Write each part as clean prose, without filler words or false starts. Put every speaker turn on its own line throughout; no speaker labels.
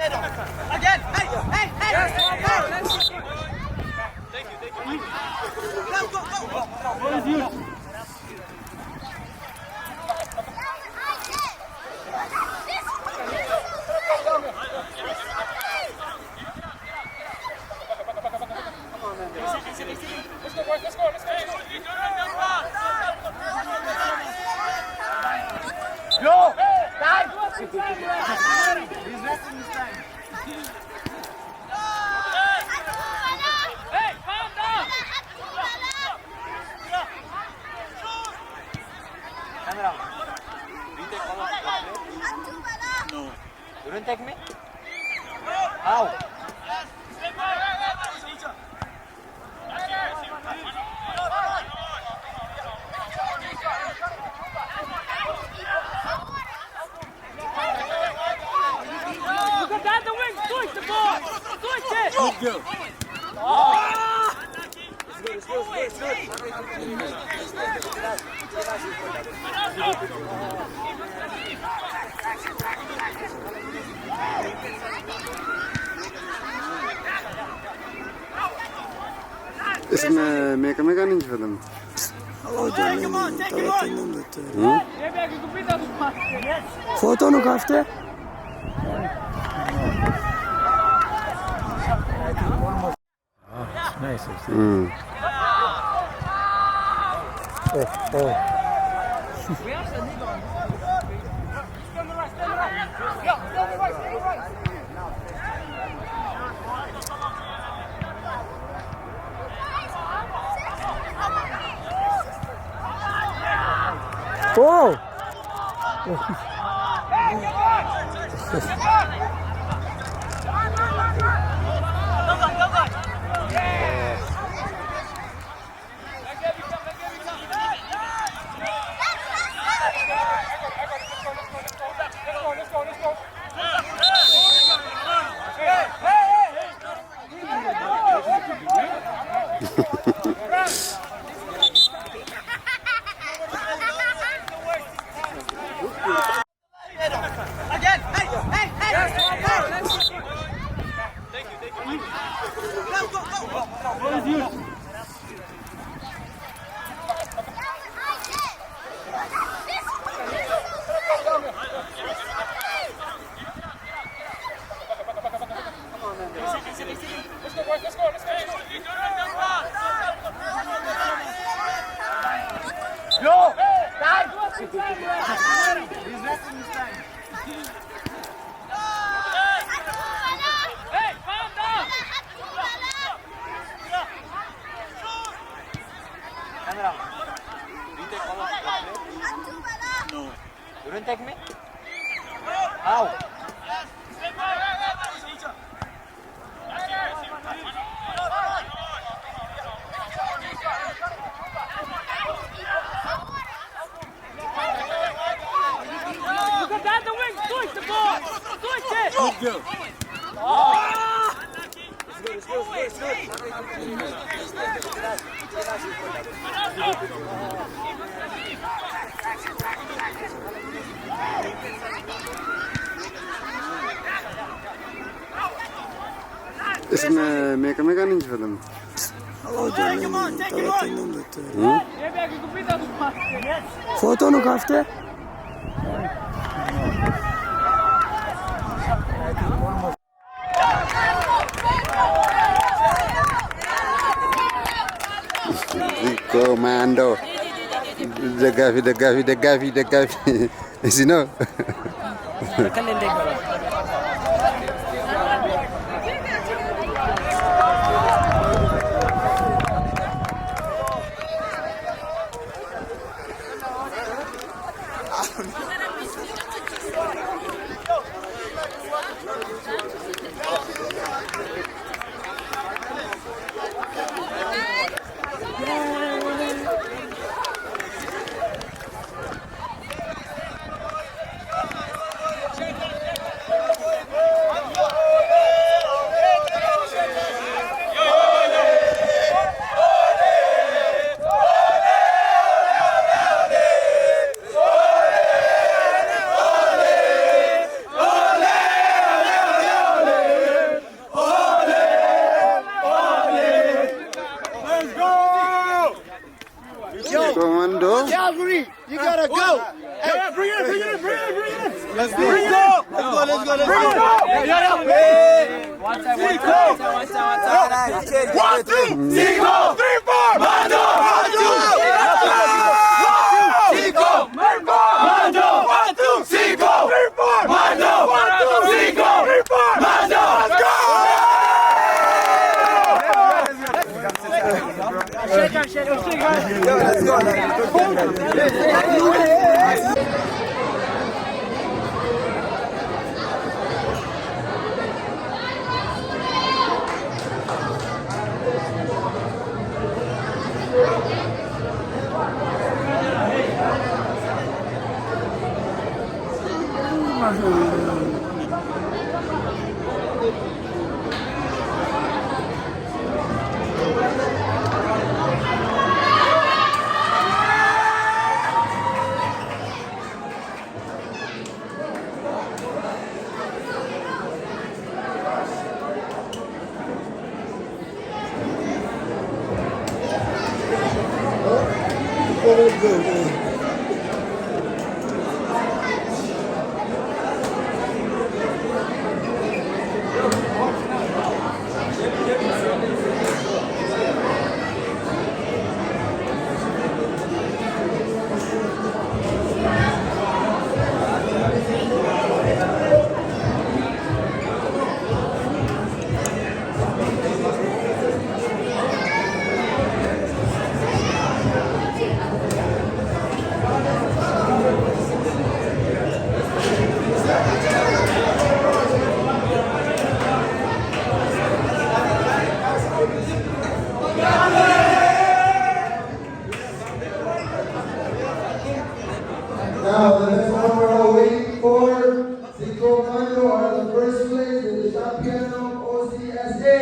Again. Hey. Yes, go. Go! Time! He's resting his time. Hey, calm down! Camera. You take all of the No. You didn't take me? How? Look at the wing! Switch the ball! Switch it! Good go! It's
इसमें मेका नहीं film
photo नु काफते nice. Oh!
Again! Hey! Yes, go. Go! Time! He's resting his time. Hey, calm down! Camera. You take all of the No. You didn't take me? How? Look at the wing! Switch the ball! Switch it! Good go!
इसमें मेका नहीं film
photo नु काफते
Commando ደጋፊ እዚህ ነው
You gotta go.
Yeah, bring it in.
Let's go. Let's go.
One side.
1, 2, Zico. 3, 4. Mando. Zico. 1, 2, Zico. 3, 4. Mando. 1, 2, Zico. 3, 4. Mando. Let's go.
Now, the next one we're all waiting for, Zico Mando are the first place in the Champion OCSA.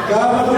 Thank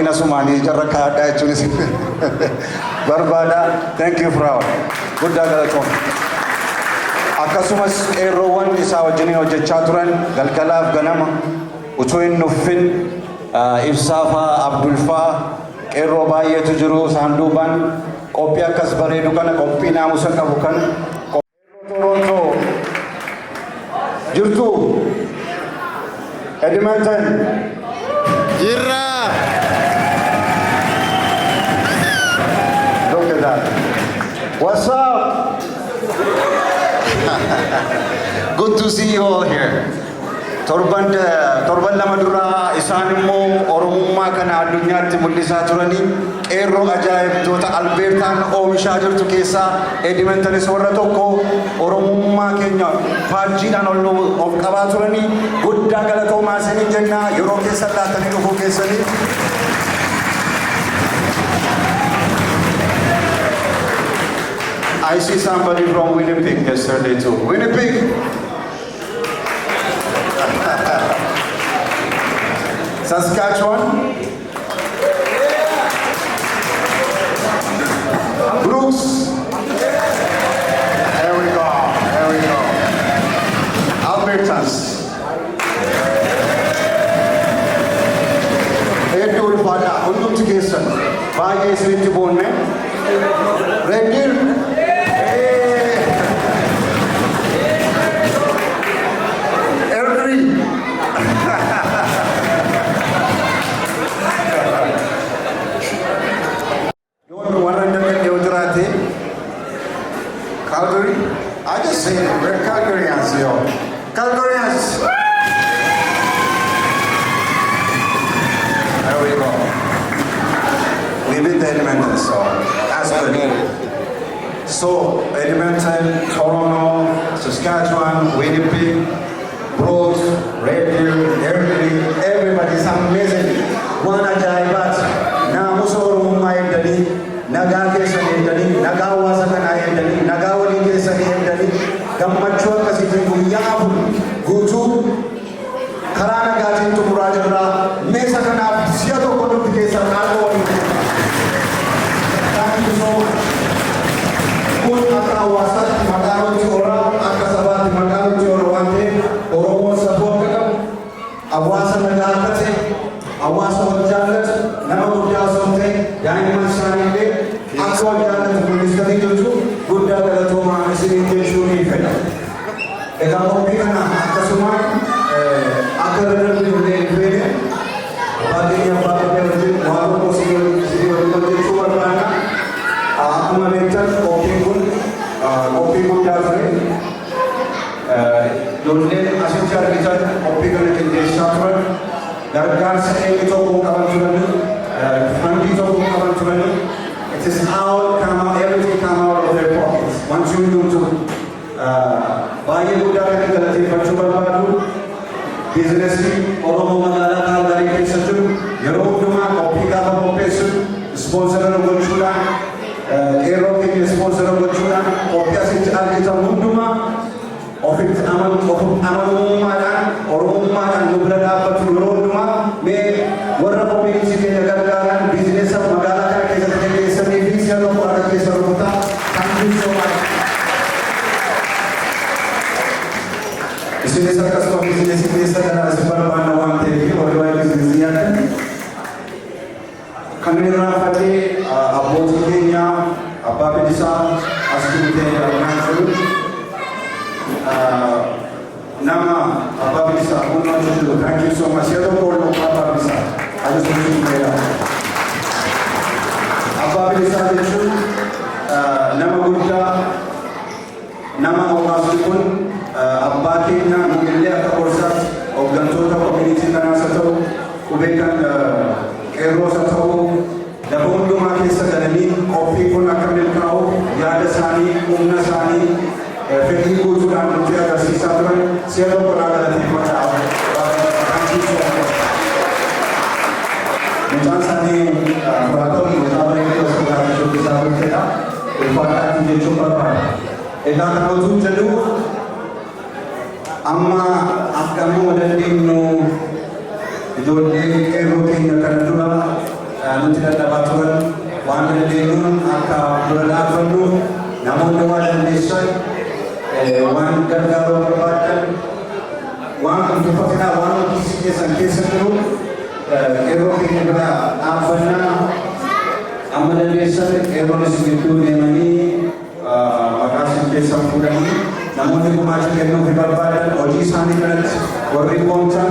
Warreen asumaanii jarra kaadhaa jechuunis barbaada. Thank you Firaa'ol. Guddaa galatoon. Akkasumas qeerroowwan isaa wajjiniin hojjechaa turan galgalaaf ganama utuu hin nuffin Ibsaafaa Abdulfaa qeerroo baay'eetu jiru saanduubaan qophii akkas bareedu kana qophii naamusa qabu kan Torontoo jirtu Edmonton
Jirra.
Look at that. What's up? Good to see you all here. Torban lama dura isaan immoo Oromummaa kana addunyaatti mul'isaa turanii qeerroo ajaa'ibtoota Albeertaan oomishaa jirtu keessaa Edmontonis warra tokko Oromummaa keenya faajjiidhaan of qabaa turanii guddaa galatoomaa isinii jenna yeroo keessa laatanii dhufuu keessanii. I see somebody from Winnipeg yesterday too. Winnipeg! Saskatchewan? Brooks? There we go. Albertans. Hedduu ulfaadhaa hundumti keessan baay'ee isinitti boonne. Red Deer? Calgary? I just say it. We're Calgarians, yo. Calgarians! There we go. We beat the Edmonton, so that's good. So, Edmonton, Toronto, Saskatchewan, Winnipeg, Broad, Red Deer, everybody's amazing. One ajaibat. Naamusa Oromummaa eegdanii, nagaa keessan eegdanii, nagaa hawaasa kanaa eegdanii, nagaa walii keessan eegdanii, gammachuu akkasiitiin guyyaa afur guutuu karaa nagaatiin xumuraa jirraa meesa kanaaf si'a tokko nuti keessan haala waliin. Thank you so much. Kun akka hawaasaatti maqaa nuti oolaa akka sabaatti maqaa nuti oolaa waan ta'eef Oromoon safuu akka qabu hawaasa nagaa akka ta'e hawaasa wal jaallatu nama guddaa osoo ta'e daa'imman isaaniillee akka wal jaallatu mul'istanii jirtu guddaa galatoomaa isiniin jechuu ni fedha. Egaa qophii kana akkasumaan akka dadhabni illee hin feene baadiyyaa abbaa qabee wajjin waan tokko isinii waliin hojjechuu barbaada. Akkuma beektan qophiin kun qophii guddaa ture. Ijoolleen asitti argitan qophii kana qindeessaa turan. Gargaarsa eenyu tokko qaban turanii, fundii tokko qaban turanii. It is everything come out of their pockets. Once you do to baay'ee guddaa kan galateeffachuu barbaadu biizinesii Oromoo magaalaa Kaalgarii keessa jiru yeroo hundumaa qophii gaafa qopheessu ispoonsara gochuudhaan qeerroo keenya ispoonsara gochuudhaan qophii asitti argitan hundumaa ofitti amanamummaadhaan Oromummaadhaan nu bira dhaabbatu yeroo hundumaa mee warra koominitii keenya gargaaran biizinesa magaalaa kana keessatti gaggeessanii fi si'a tokko harka keessa rukutaa kan bilisoomaa. Isinis akkasuma biizinesii keessa garaa isin barbaanna waan ta'eef warri waa'ee biizinesii yaadan kan inni raaffatee abbootii keenya abbaa Bilisaa as dhufee argaan jiru. Nama Abbaa Bilisaa humna jiru. Thank you so much. Siya tokko Abbaa Bilisaa. I just want you to know that. Abbaa Bilisaa jechuun nama guddaa nama hawaasni kun abbaa keenya nuyillee akka gorsaatti hooggantoota koominitii kanaas haa ta'u qubee kan qeerroos haa ta'u lafa hundumaa keessa galanii qophii kun akka milkaa'u yaada isaanii humna isaanii fedhii guutuudhaan nuti agarsiisaa turan si'a tokko galateeffachaa mucaan isaanii firaatoon mucaa bareedaa osoo gaafachuu isaa bulcheedha ulfaadhaatti jechuun barbaada. Egaa kan otuu jedhu amma akkamuu dandeenyu ijoollee qeerroo keenya kana dura nuti dadhabaa turan waan dandeenyuun akka dura dhaabbannu namoonni waan dandeessan waan gargaaruu barbaadan waan qulqullinaa waan hojii keessan keessa jiru yeroo keenya bira dhaabbannaa amma dandeessan yeroo isin gidduu deemanii maqaa isin keessan fuudhanii namoonni gumaacha kennuuf barbaadan hojii isaanii kanatti warri qoomsan